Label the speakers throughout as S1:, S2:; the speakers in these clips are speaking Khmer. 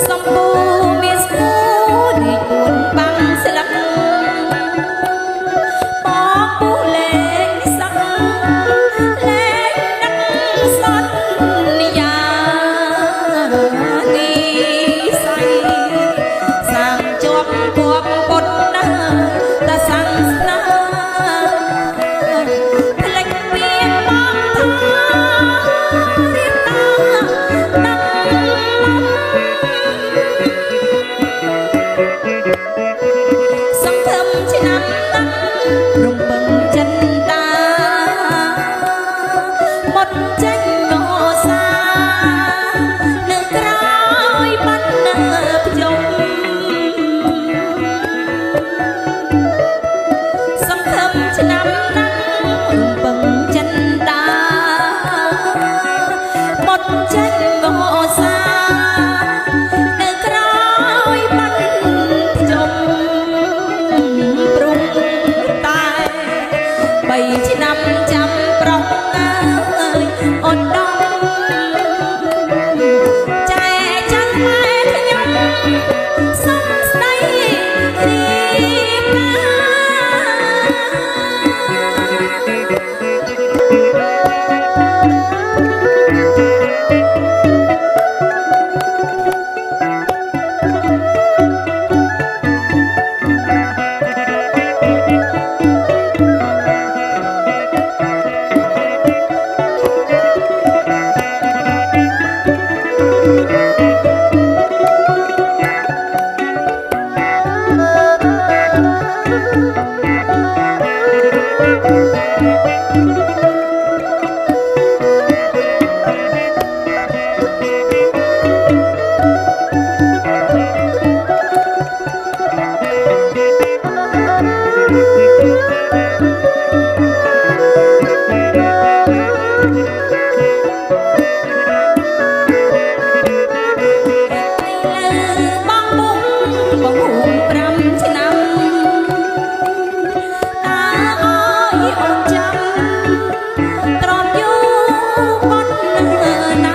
S1: សម្ពូមានស្មូនេះពួនបាំងស្លឹកបកពូលេងសឹកលេងដឹកសន្យានីស័យសាងជាប់គប់ពុតណាតសាំងស្នាផ្លេចពីបងថារៀបតាដាំសង្ឃឹមឆ្នាំណាំរំពឹងចិនតាមុតចេញងសានៅក្រោយបាត់នៅភ្យំសង្ឃឹមឆ្នាំណាំរំពឹងចិនតាមុតចេញងសានៅក្រោយបាត់ភ្យំព្រំតែ3ឆ្នាំចាំប្រុសអើយអូនដំចែចាន់ម៉ែខ្ញុំសុំស្ដីរៀបការបងពុំបងហួង5ឆ្នាំតើអើយអូនចាំទ្រាំយូរប៉ុណ្ណា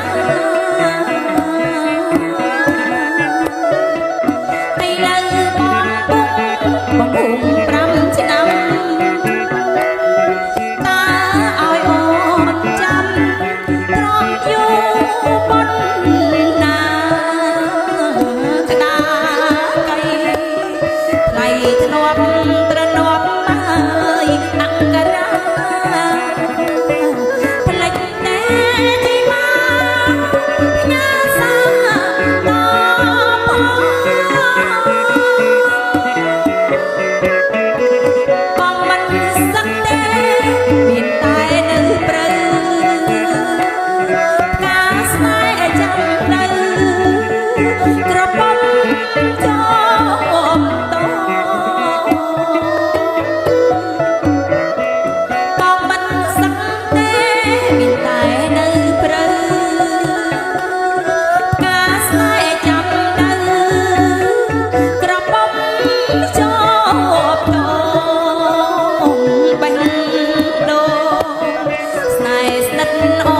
S1: ឥឡូវបងពុំបងហួង5ឆ្នាំតើឲ្យអូនចាំទ្រាំយូរប៉ុណ្ណាក្តាកៃថ្លៃធ្នាប់ត្រនាប់ហើយអង្ការ៉ាផ្លេចតែទីមកញ៉ាសាតបងមិនសឹកទេមានតែនៅព្រៅការស្នេហ៍ចាំនៅក្រប៉ុមជាប់តបងមិនសឹកទេមានតែនៅព្រៅការស្នេហ៍ចាំនៅក្រប៉ុមជាប់តបេះដូងស្នេហ៍ស្និទ្ធអូ